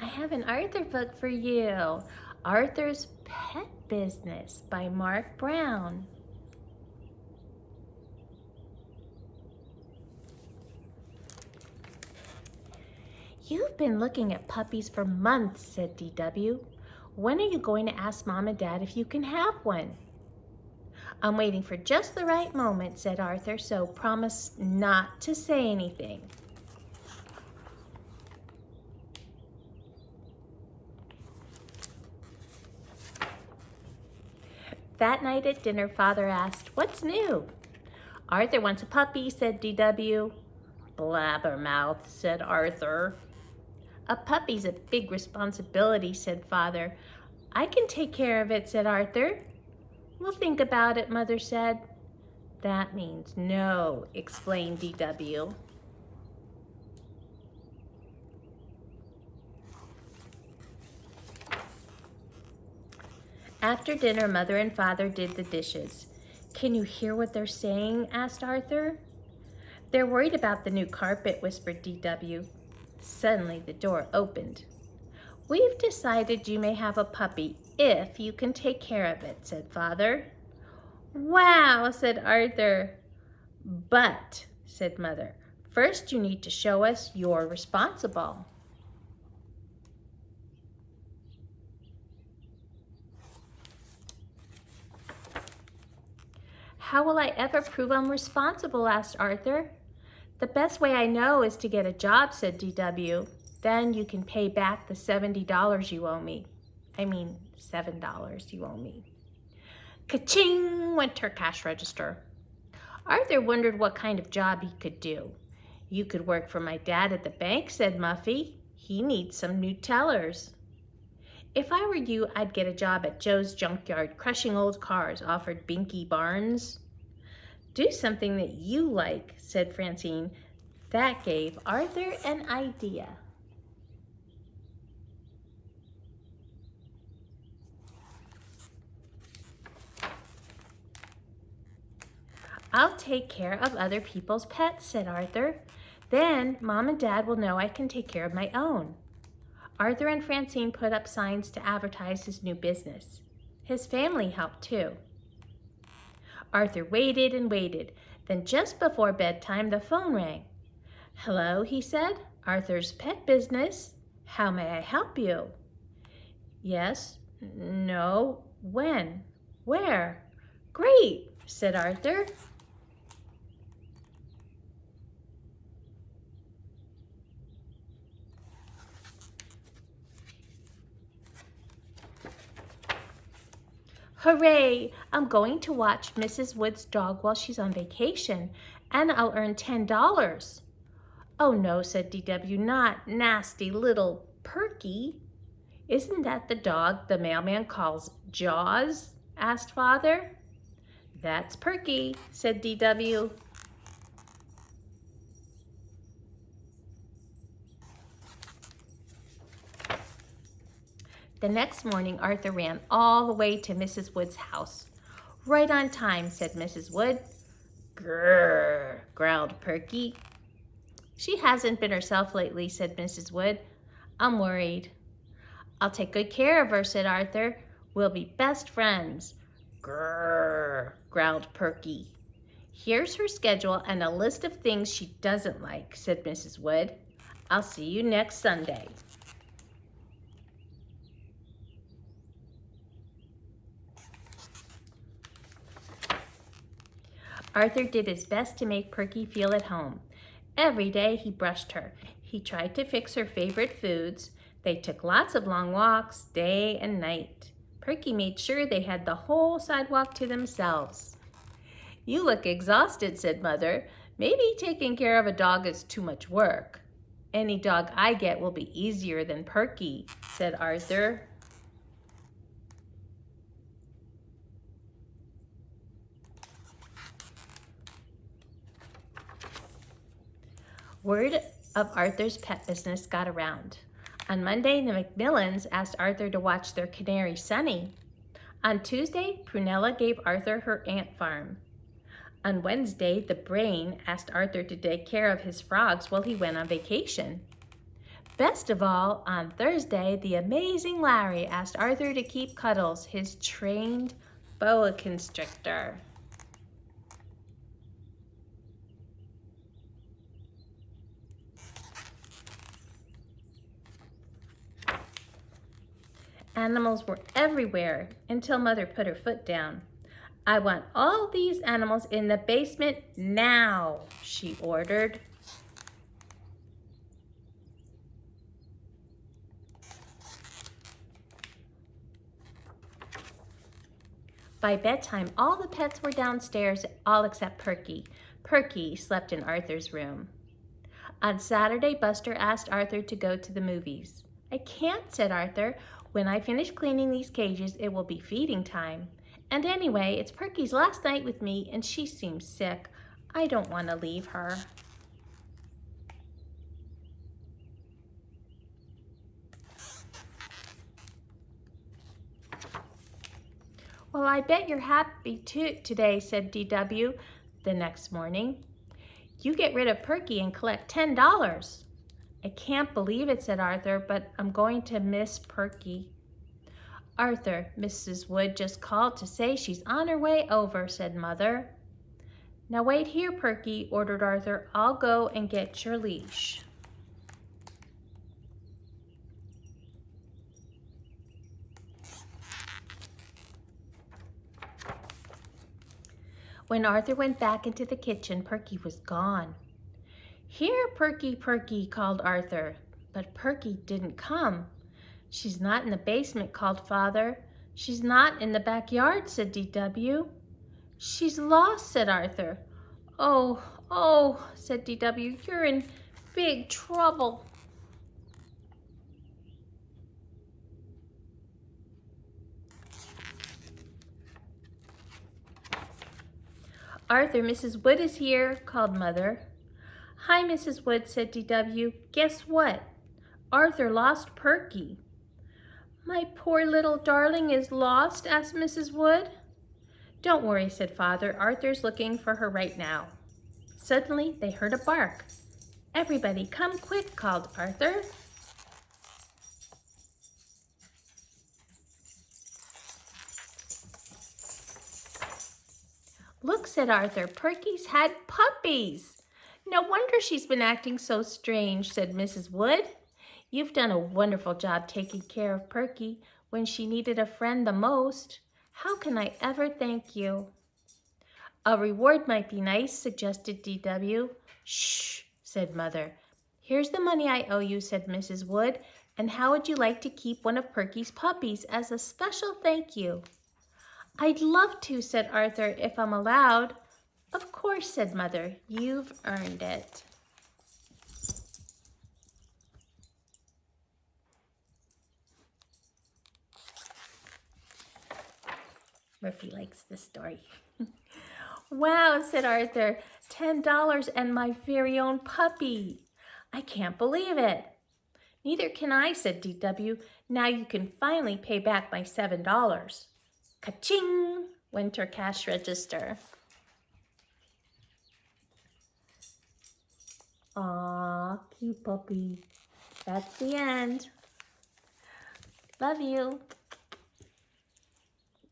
I have an Arthur book for you. Arthur's Pet Business by Mark Brown. You've been looking at puppies for months, said DW. When are you going to ask Mom and Dad if you can have one? I'm waiting for just the right moment, said Arthur, so promise not to say anything. That night at dinner, Father asked, "What's new?" "Arthur wants a puppy," said DW. "Blabbermouth," said Arthur. "A puppy's a big responsibility," said Father. "I can take care of it," said Arthur. "We'll think about it," Mother said. "That means no," explained DW. After dinner, Mother and Father did the dishes. "Can you hear what they're saying?" asked Arthur. "They're worried about the new carpet," whispered DW. Suddenly, the door opened. "We've decided you may have a puppy if you can take care of it," said Father. "Wow," said Arthur. "But," said Mother, "first you need to show us you're responsible." "How will I ever prove I'm responsible?" asked Arthur. "The best way I know is to get a job," said DW. "Then you can pay back the $70 you owe me. $7 you owe me." Ka-ching went her cash register. Arthur wondered what kind of job he could do. "You could work for my dad at the bank," said Muffy. "He needs some new tellers." "If I were you, I'd get a job at Joe's junkyard crushing old cars," offered Binky Barnes. "Do something that you like," said Francine. That gave Arthur an idea. "I'll take care of other people's pets," said Arthur. "Then Mom and Dad will know I can take care of my own." Arthur and Francine put up signs to advertise his new business. His family helped too. Arthur waited and waited. Then just before bedtime, the phone rang. "Hello," he said. "Arthur's Pet Business. How may I help you?" "Yes, no, when, where?" "Great," said Arthur. "Hooray! I'm going to watch Mrs. Wood's dog while she's on vacation, and I'll earn $10. "Oh no," said DW, "not nasty little Perky." "Isn't that the dog the mailman calls Jaws?" asked Father. "That's Perky," said DW. The next morning, Arthur ran all the way to Mrs. Wood's house. "Right on time," said Mrs. Wood. "Grrr," growled Perky. "She hasn't been herself lately," said Mrs. Wood. "I'm worried." "I'll take good care of her," said Arthur. "We'll be best friends." "Grrr," growled Perky. "Here's her schedule and a list of things she doesn't like," said Mrs. Wood. "I'll see you next Sunday." Arthur did his best to make Perky feel at home. Every day he brushed her. He tried to fix her favorite foods. They took lots of long walks, day and night. Perky made sure they had the whole sidewalk to themselves. "You look exhausted," said Mother. "Maybe taking care of a dog is too much work." "Any dog I get will be easier than Perky," said Arthur. Word of Arthur's pet business got around. On Monday, the Macmillans asked Arthur to watch their canary, Sunny. On Tuesday, Prunella gave Arthur her ant farm. On Wednesday, the Brain asked Arthur to take care of his frogs while he went on vacation. Best of all, on Thursday, the amazing Larry asked Arthur to keep Cuddles, his trained boa constrictor. Animals were everywhere until Mother put her foot down. "I want all these animals in the basement now," she ordered. By bedtime, all the pets were downstairs, all except Perky. Perky slept in Arthur's room. On Saturday, Buster asked Arthur to go to the movies. "I can't," said Arthur. "When I finish cleaning these cages, it will be feeding time. And anyway, it's Perky's last night with me, and she seems sick. I don't want to leave her." "Well, I bet you're happy too today," said DW the next morning. "You get rid of Perky and collect $10. "I can't believe it," said Arthur, "but I'm going to miss Perky." "Arthur, Mrs. Wood just called to say she's on her way over," said Mother. "Now wait here, Perky," ordered Arthur. "I'll go and get your leash." When Arthur went back into the kitchen, Perky was gone. "Here, Perky, Perky," called Arthur. But Perky didn't come. "She's not in the basement," called Father. "She's not in the backyard," said DW. "She's lost," said Arthur. Oh, said DW, "you're in big trouble." "Arthur, Mrs. Wood is here," called Mother. "Hi, Mrs. Wood," said DW. "Guess what? Arthur lost Perky." "My poor little darling is lost?" asked Mrs. Wood. "Don't worry," said Father. "Arthur's looking for her right now." Suddenly, they heard a bark. "Everybody, come quick," called Arthur. "Look," said Arthur, "Perky's had puppies." "No wonder she's been acting so strange," said Mrs. Wood. "You've done a wonderful job taking care of Perky when she needed a friend the most. How can I ever thank you?" "A reward might be nice," suggested DW. "Shh," said Mother. "Here's the money I owe you," said Mrs. Wood. "And how would you like to keep one of Perky's puppies as a special thank you?" "I'd love to," said Arthur, "if I'm allowed." "Of course," said Mother. "You've earned it." Murphy likes this story. "Wow," said Arthur, $10 and my very own puppy. I can't believe it." "Neither can I," said DW. "Now you can finally pay back my $7. Ka-ching! Went her cash register. Aw, cute puppy. That's the end. Love you.